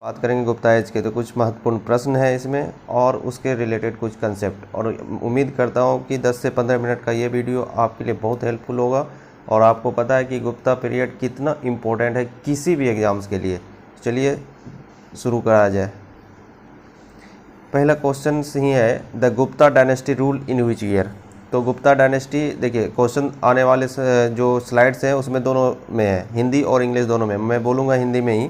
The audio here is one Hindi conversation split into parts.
बात करेंगे गुप्ता एज के, तो कुछ महत्वपूर्ण प्रश्न है इसमें और उसके रिलेटेड कुछ कंसेप्ट, और उम्मीद करता हूँ कि 10 से 15 मिनट का ये वीडियो आपके लिए बहुत हेल्पफुल होगा। और आपको पता है कि गुप्ता पीरियड कितना इम्पोर्टेंट है किसी भी एग्ज़ाम्स के लिए। चलिए शुरू करा जाए। पहला क्वेश्चन ही है, the Gupta dynasty rule in which year. तो गुप्ता डायनेस्टी, देखिए क्वेश्चन आने वाले जो स्लाइड्स हैं उसमें दोनों में है, हिंदी और इंग्लिश दोनों में। मैं बोलूँगा हिंदी में ही,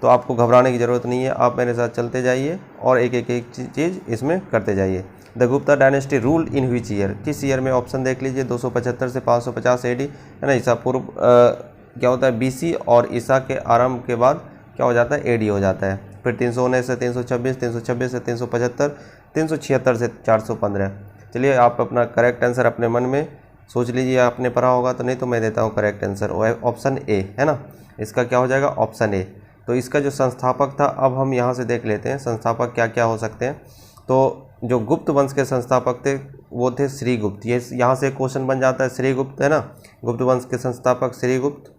तो आपको घबराने की ज़रूरत नहीं है। आप मेरे साथ चलते जाइए और एक एक चीज़ इसमें करते जाइए। The Gupta dynasty rule in which year, किस ईयर में? ऑप्शन देख लीजिए, 275 से 550 AD, है ना। ईसा पूर्व क्या होता है BC, और ईसा के आरंभ के बाद क्या हो जाता है AD हो जाता है। फिर 319 से 326, 326 से 375, 376 से 415। चलिए आप अपना करेक्ट आंसर अपने मन में सोच लीजिए, आपने पढ़ा होगा तो, नहीं तो मैं देता हूँ करेक्ट आंसर। ऑप्शन ए है ना, इसका क्या हो जाएगा? Option A. तो इसका जो संस्थापक था, अब हम यहाँ से देख लेते हैं संस्थापक क्या क्या हो सकते हैं। तो जो गुप्त वंश के संस्थापक थे वो थे श्रीगुप्त। ये यहाँ से क्वेश्चन बन जाता है, श्रीगुप्त है ना, गुप्त वंश के संस्थापक श्रीगुप्त।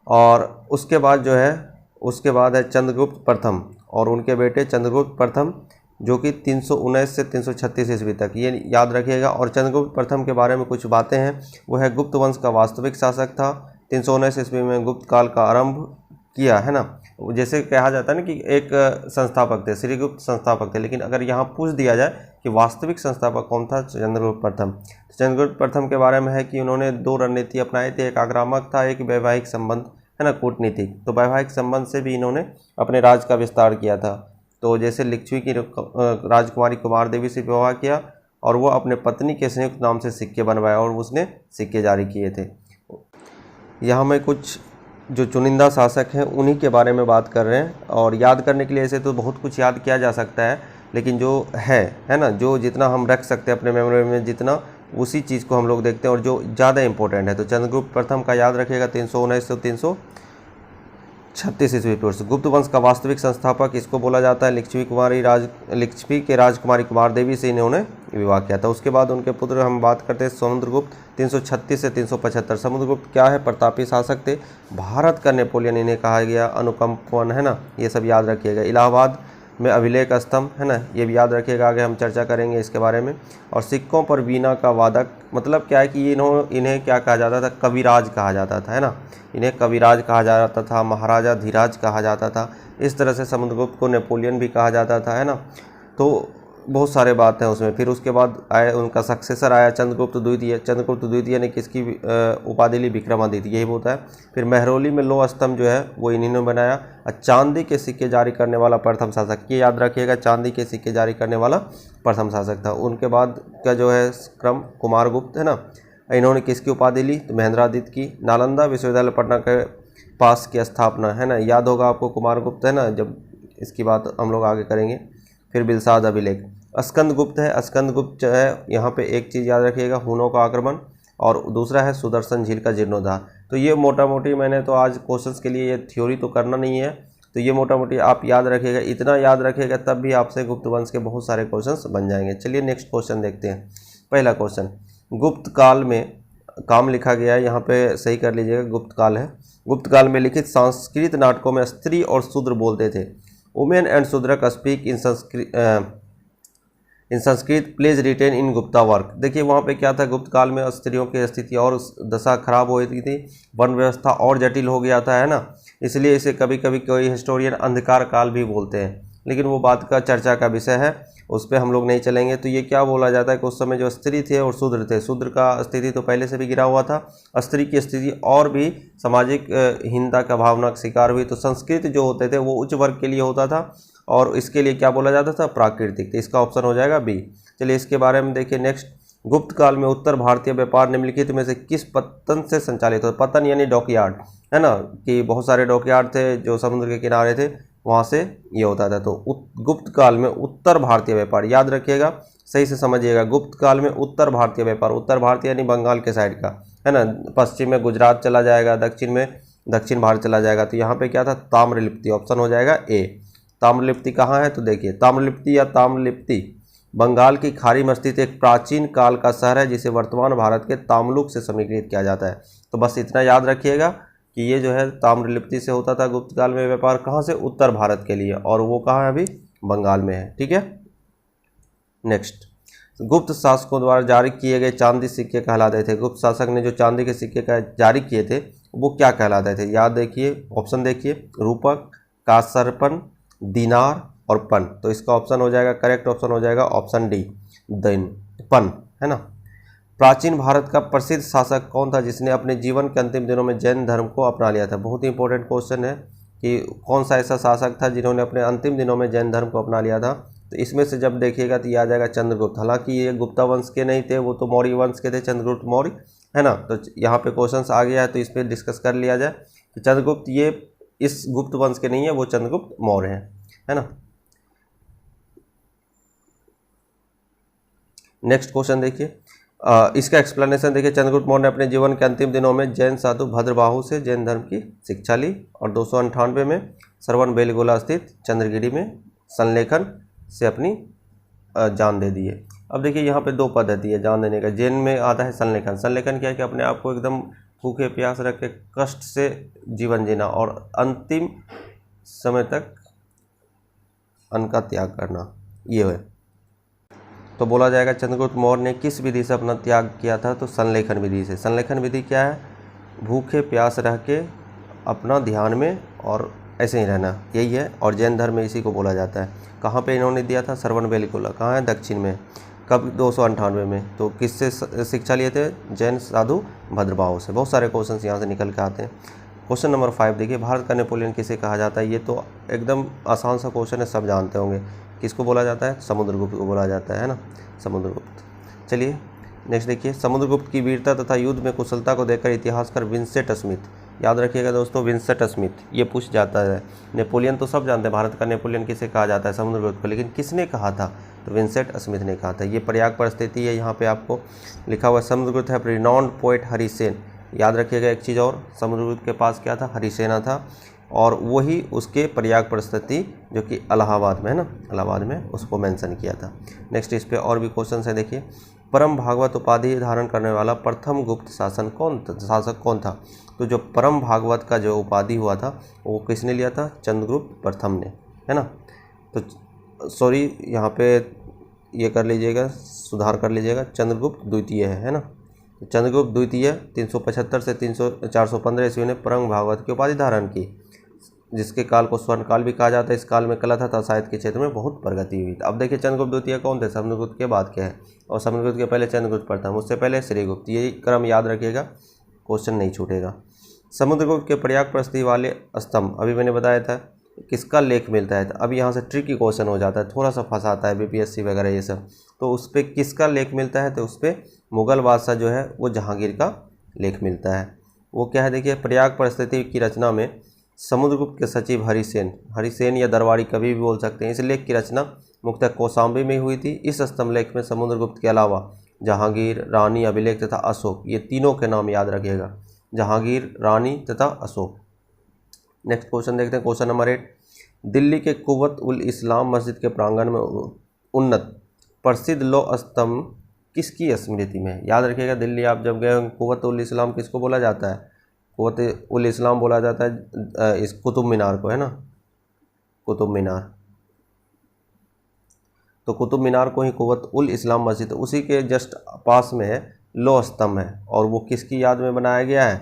और उसके बाद जो है, उसके बाद है चंद्रगुप्त प्रथम और उनके बेटे चंद्रगुप्त प्रथम, जो कि 319 से 336 ईस्वी तक, ये याद रखिएगा। और चंद्रगुप्त प्रथम के बारे में कुछ बातें हैं, वो है गुप्त वंश का वास्तविक शासक था। 319 ईस्वी में गुप्त काल का आरंभ किया, है ना। जैसे कहा जाता है ना कि एक संस्थापक थे, श्रीगुप्त संस्थापक थे, लेकिन अगर यहाँ पूछ दिया जाए कि वास्तविक संस्थापक कौन था, चंद्रगुप्त प्रथम। चंद्रगुप्त प्रथम के बारे में है कि उन्होंने 2 रणनीति अपनाए थे, एक आक्रामक था, एक वैवाहिक संबंध, है ना, कूटनीतिक। तो वैवाहिक संबंध से भी इन्होंने अपने राज का विस्तार किया था। तो जैसे लिच्छवी की राजकुमारी कुमार देवी से विवाह किया, और वो अपने पत्नी के संयुक्त नाम से सिक्के बनवाए और उसने सिक्के जारी किए थे। यहाँ मैं कुछ जो चुनिंदा शासक हैं उन्हीं के बारे में बात कर रहे हैं। और याद करने के लिए ऐसे तो बहुत कुछ याद किया जा सकता है, लेकिन जो है ना, जो जितना हम रख सकते हैं अपने मेमोरी में, जितना उसी चीज़ को हम लोग देखते हैं, और जो ज़्यादा इंपॉर्टेंट है। तो चंद्रगुप्त प्रथम का याद रखिएगा, 319 से 336 ईस्वी पूर्व। गुप्त वंश का वास्तविक संस्थापक इसको बोला जाता है। लिच्छवी के राजकुमारी कुमार देवी से इन्होंने विवाह किया था। उसके बाद उनके पुत्र हम बात करते हैं समुद्रगुप्त, 336 से 375। समुद्रगुप्त क्या है? प्रतापी शासक थे, भारत का नेपोलियन इन्हें कहा गया, अनुकंपन, है ना, ये सब याद रखिएगा। इलाहाबाद में अभिलेख स्तंभ, है ना, ये भी याद रखिएगा, आगे हम चर्चा करेंगे इसके बारे में। और सिक्कों पर वीणा का वादक, मतलब क्या है कि इन्हें क्या कहा जाता था? कविराज कहा जाता था, है ना, इन्हें कविराज कहा जाता था, महाराजा धीराज कहा जाता था। इस तरह से समुद्रगुप्त को नेपोलियन भी कहा जाता था, है ना। तो बहुत सारे बात हैं उसमें। फिर उसके बाद आए, उनका सक्सेसर आया चंद्रगुप्त द्वितीय। चंद्रगुप्त द्वितीय ने किसकी उपाधि ली? विक्रमादित्य, यही होता है। फिर महरौली में लौह स्तंभ जो है वो इन्हीं ने बनाया। और चांदी के सिक्के जारी करने वाला प्रथम शासक, ये याद रखिएगा, चांदी के सिक्के जारी करने वाला प्रथम शासक था। उनके बाद का जो है क्रम, कुमारगुप्त, है ना, इन्होंने किसकी उपाधि ली? तो महेंद्रादित्य की। नालंदा विश्वविद्यालय पटना के पास की स्थापना, है ना, याद होगा आपको कुमारगुप्त, है ना, जब इसकी बात हम लोग आगे करेंगे। फिर बिलसाद अभिलेख। स्कंदगुप्त है, स्कंदगुप्त जो है, यहाँ पे एक चीज़ याद रखिएगा, हुनों का आक्रमण, और दूसरा है सुदर्शन झील का जीर्णोद्धार। तो ये मोटा मोटी, मैंने तो आज क्वेश्चंस के लिए ये थ्योरी तो करना नहीं है, तो ये मोटा मोटी आप याद रखिएगा, इतना याद रखिएगा, तब भी आपसे गुप्त वंश के बहुत सारे क्वेश्चंस बन जाएंगे। चलिए नेक्स्ट क्वेश्चन देखते हैं। पहला क्वेश्चन, गुप्त काल में काम लिखा गया है, यहाँ पे सही कर लीजिएगा, गुप्त काल है। गुप्त काल में लिखित संस्कृत नाटकों में स्त्री और शूद्र बोलते थे। Women and Shudras speak in Sanskrit plays written in Gupta work. देखिए वहाँ पे क्या था, गुप्त काल में स्त्रियों की स्थिति और दशा खराब हो गई थी, वर्ण व्यवस्था और जटिल हो गया था, है ना। इसलिए इसे कभी कभी कोई हिस्टोरियन अंधकार काल भी बोलते हैं, लेकिन वो बात का चर्चा का विषय है, उस पर हम लोग नहीं चलेंगे। तो ये क्या बोला जाता है कि उस समय जो स्त्री थे और शूद्र थे, शूद्र का स्थिति तो पहले से भी गिरा हुआ था, स्त्री की स्थिति और भी सामाजिक हीनता का भावना का शिकार हुई। तो संस्कृत जो होते थे वो उच्च वर्ग के लिए होता था, और इसके लिए क्या बोला जाता था? प्राकृतिक। तो इसका ऑप्शन हो जाएगा बी। चलिए इसके बारे में देखिए नेक्स्ट। गुप्त काल में उत्तर भारतीय व्यापार निम्नलिखित में से किस पत्तन से संचालित होता? पतन यानी डॉकयार्ड, है ना, कि बहुत सारे डॉकयार्ड थे जो समुद्र के किनारे थे, वहाँ से ये होता था। तो गुप्त काल में उत्तर भारतीय व्यापार, याद रखिएगा, सही से समझिएगा। गुप्त काल में उत्तर भारतीय व्यापार, उत्तर भारतीय यानी बंगाल के साइड का, है ना, पश्चिम में गुजरात चला जाएगा, दक्षिण में दक्षिण भारत चला जाएगा। तो यहाँ पे क्या था? ताम्रलिप्ति, ऑप्शन हो जाएगा ए। ताम्रलिप्ति कहाँ है? तो देखिए, ताम्रलिप्ति या ताम्रलिप्ति बंगाल की खाड़ी में स्थित एक प्राचीन काल का शहर है, जिसे वर्तमान भारत के ताम्लुक से समीकृत किया जाता है। तो बस इतना याद रखिएगा कि ये जो है ताम्रलिप्ति से होता था गुप्त काल में व्यापार, कहाँ से, उत्तर भारत के लिए, और वो कहाँ है अभी, बंगाल में है। ठीक है, नेक्स्ट, गुप्त शासकों द्वारा जारी किए गए चांदी सिक्के कहलाते थे। गुप्त शासक ने जो चांदी के सिक्के का जारी किए थे वो क्या कहलाते थे, याद देखिए, ऑप्शन देखिए, रूपक, कासरपन, दिनार और पन। तो इसका ऑप्शन हो जाएगा, करेक्ट ऑप्शन हो जाएगा ऑप्शन डी, दिन, पन, है ना। प्राचीन भारत का प्रसिद्ध शासक कौन था जिसने अपने जीवन के अंतिम दिनों में जैन धर्म को अपना लिया था। बहुत ही इंपॉर्टेंट क्वेश्चन है कि कौन सा ऐसा शासक था जिन्होंने अपने अंतिम दिनों में जैन धर्म को अपना लिया था। तो इसमें से जब देखिएगा तो ये आ जाएगा चंद्रगुप्त। हालांकि ये गुप्ता वंश के नहीं थे, वो तो मौर्य वंश के थे, चंद्रगुप्त मौर्य, है ना। तो यहाँ पे क्वेश्चंस आ गया है तो इस पर डिस्कस कर लिया जाए कि चंद्रगुप्त ये इस गुप्त वंश के नहीं है, वो चंद्रगुप्त मौर्य हैं, है ना। नेक्स्ट क्वेश्चन देखिए, इसका एक्सप्लेनेशन देखिए। चंद्रगुप्त मौर्य ने अपने जीवन के अंतिम दिनों में जैन साधु भद्रबाहु से जैन धर्म की शिक्षा ली और 298 में श्रवणबेलगोला स्थित चंद्रगिरी में संलेखन से अपनी जान दे दिए। अब देखिए यहाँ पे दो पद्धति है जान देने का। जैन में आता है संलेखन। संलेखन क्या है कि अपने आप को एकदम भूखे प्यास रख के कष्ट से जीवन जीना और अंतिम समय तक अन्न का त्याग करना, ये है। तो बोला जाएगा चंद्रगुप्त मौर्य ने किस विधि से अपना त्याग किया था, तो संलेखन विधि से। संलेखन विधि क्या है, भूखे प्यास रह के अपना ध्यान में और ऐसे ही रहना, यही है। और जैन धर्म में इसी को बोला जाता है। कहाँ पे इन्होंने दिया था, श्रवणबेलगोला, कहाँ है, दक्षिण में। कब, 298 में। तो किससे शिक्षा लिए थे, जैन साधु भद्रबाहु से। बहुत सारे क्वेश्चन यहाँ से निकल के आते हैं। क्वेश्चन नंबर 5 देखिए, भारत का नेपोलियन किसे कहा जाता है। ये तो एकदम आसान सा क्वेश्चन है, सब जानते होंगे। किसको बोला जाता है, समुद्रगुप्त को बोला जाता है ना, समुद्रगुप्त। चलिए नेक्स्ट देखिए, समुद्रगुप्त की वीरता तथा युद्ध में कुशलता को देखकर इतिहासकार विंसेंट स्मिथ, याद रखिएगा दोस्तों, विंसेंट स्मिथ, ये पूछ जाता है। नेपोलियन तो सब जानते हैं, भारत का नेपोलियन किसे कहा जाता है, समुद्रगुप्त को, लेकिन किसने कहा था, तो विंसेंट स्मिथ ने कहा था। ये प्रयाग पर स्थिति है, यहाँ पे आपको लिखा हुआ है। समुद्रगुप्त है रिनाउंड पोएट हरिसेन, याद रखिएगा। एक चीज़ और, समुद्रगुप्त के पास क्या था, हरिसेना था, और वही उसके प्रयाग पर स्थिति जो कि इलाहाबाद में है ना, इलाहाबाद में, उसको मेंशन किया था। नेक्स्ट इस पे और भी क्वेश्चन है देखिए, परम भागवत उपाधि धारण करने वाला प्रथम गुप्त शासक कौन था। तो जो परम भागवत का जो उपाधि हुआ था वो किसने लिया था, चंद्रगुप्त प्रथम ने, है ना। तो सॉरी, यहाँ पे ये कर लीजिएगा, सुधार कर लीजिएगा, चंद्रगुप्त द्वितीय है ना। तो चंद्रगुप्त द्वितीय 375 से 415 ईस्वी ने परम भागवत की उपाधि धारण की, जिसके काल को स्वर्ण काल भी कहा जाता है। इस काल में कला तथा साहित्य के क्षेत्र में बहुत प्रगति हुई। अब देखिए चंद्रगुप्त द्वितीय कौन थे, समुद्रगुप्त के बाद क्या है, और समुद्रगुप्त के पहले चंद्रगुप्त प्रथम, उससे पहले श्रीगुप्त। यही क्रम याद रखिएगा, क्वेश्चन नहीं छूटेगा। समुद्रगुप्त के प्रयाग पर स्थित वाले स्तंभ, अभी मैंने बताया था, किसका लेख मिलता है। अब यहाँ से ट्रिकी क्वेश्चन हो जाता है, थोड़ा सा फंसाता है बीपीएससी वगैरह ये सब। तो उस पर किसका लेख मिलता है, तो उस पर मुगल बादशाह जो है वो जहांगीर का लेख मिलता है। वो क्या है देखिए, प्रयाग पर स्थिति की रचना में समुद्रगुप्त के सचिव हरिसेन या दरबारी कभी भी बोल सकते हैं, इस लेख की रचना मुख्यतः कौशाम्बी में हुई थी। इस स्तंभ लेख में समुद्रगुप्त के अलावा जहांगीर, रानी, अभिलेख तथा अशोक, ये तीनों के नाम याद रखिएगा, जहांगीर, रानी तथा अशोक। नेक्स्ट क्वेश्चन देखते हैं, क्वेश्चन नंबर 8, दिल्ली के कुव्वत उल इस्लाम मस्जिद के प्रांगण में उन्नत प्रसिद्ध लौह स्तंभ किसकी स्मृति में। याद रखिएगा, दिल्ली आप जब गए, कुव्वत उल इस्लाम किसको बोला जाता है, कुव्वत उल इस्लाम बोला जाता है इस कुतुब मीनार को, है ना, कुतुब मीनार। तो कुतुब मीनार को ही कुव्वत उल इस्लाम मस्जिद, उसी के जस्ट पास में है लौह स्तंभ है, और वो किसकी याद में बनाया गया है,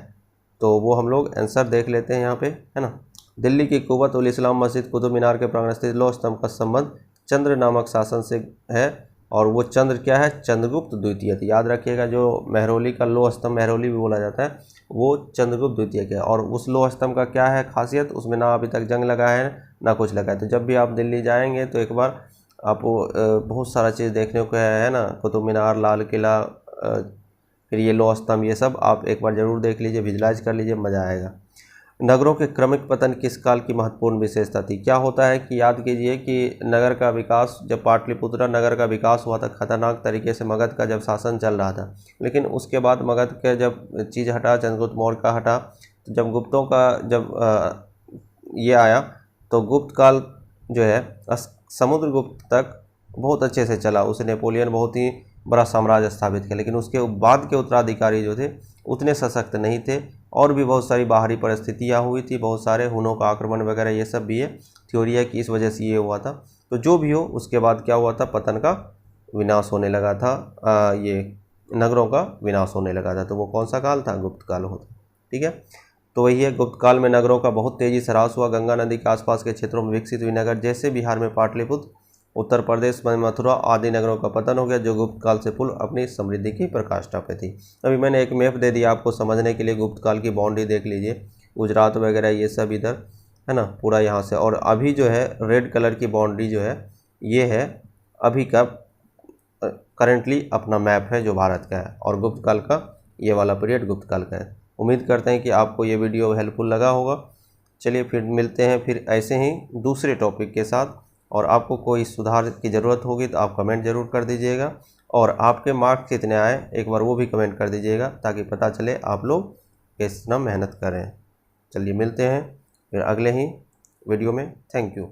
तो वो हम लोग आंसर देख लेते हैं यहाँ पे, है ना। दिल्ली की कुव्वत उल इस्लाम मस्जिद कुतुब मीनार के प्रांगण स्थित लौह स्तंभ का संबंध चंद्र नामक शासन से है, और वो चंद्र क्या है, चंद्रगुप्त द्वितीय थे। याद रखिएगा, जो मेहरौली का लौह स्तंभ, मेहरौली भी बोला जाता है, वो चंद्रगुप्त द्वितीय के। और उस लौह स्तंभ का क्या है खासियत, उसमें ना अभी तक जंग लगा है ना कुछ लगा है। तो जब भी आप दिल्ली जाएंगे तो एक बार आपको बहुत सारा चीज़ देखने को है ना, कुतुब मीनार, लाल किला, फिर ये लौह स्तंभ, ये सब आप एक बार ज़रूर देख लीजिए, विजुलाइज कर लीजिए, मज़ा आएगा। नगरों के क्रमिक पतन किस काल की महत्वपूर्ण विशेषता थी। क्या होता है कि याद कीजिए कि नगर का विकास, जब पाटलिपुत्र नगर का विकास हुआ था खतरनाक तरीके से, मगध का जब शासन चल रहा था, लेकिन उसके बाद मगध के जब चीज़ हटा, चंद्रगुप्त मौर्य का हटा, तो जब गुप्तों का जब ये आया, तो गुप्त काल जो है समुद्रगुप्त तक बहुत अच्छे से चला। उसे नेपोलियन बहुत ही बड़ा साम्राज्य स्थापित किया, लेकिन उसके बाद के उत्तराधिकारी जो थे उतने सशक्त नहीं थे, और भी बहुत सारी बाहरी परिस्थितियाँ हुई थी, बहुत सारे हुनों का आक्रमण वगैरह ये सब भी है। थ्योरी है कि इस वजह से ये हुआ था। तो जो भी हो, उसके बाद क्या हुआ था, पतन का विनाश होने लगा था, ये नगरों का विनाश होने लगा था। तो वो कौन सा काल था, गुप्त काल होता। ठीक है, तो वही है, गुप्त काल में नगरों का बहुत तेज़ी से ह्रास हुआ। गंगा नदी के आसपास के क्षेत्रों में विकसित हुई नगर जैसे बिहार में पाटलिपुत्र, उत्तर प्रदेश में मथुरा आदि नगरों का पतन हो गया, जो गुप्त काल से पूर्व अपनी समृद्धि की पराकाष्ठा पे थी। अभी मैंने एक मैप दे दिया आपको समझने के लिए, गुप्त काल की बाउंड्री देख लीजिए, गुजरात वगैरह ये सब इधर है ना, पूरा यहाँ से। और अभी जो है रेड कलर की बाउंड्री जो है, ये है अभी का करेंटली अपना मैप है जो भारत का है, और गुप्त काल का ये वाला पीरियड गुप्त काल का है। उम्मीद करते हैं कि आपको ये वीडियो हेल्पफुल लगा होगा। चलिए फिर मिलते हैं फिर ऐसे ही दूसरे टॉपिक के साथ, और आपको कोई सुधार की ज़रूरत होगी तो आप कमेंट ज़रूर कर दीजिएगा, और आपके मार्क्स कितने आए एक बार वो भी कमेंट कर दीजिएगा, ताकि पता चले आप लोग कितना मेहनत करें। चलिए मिलते हैं फिर अगले ही वीडियो में। Thank you.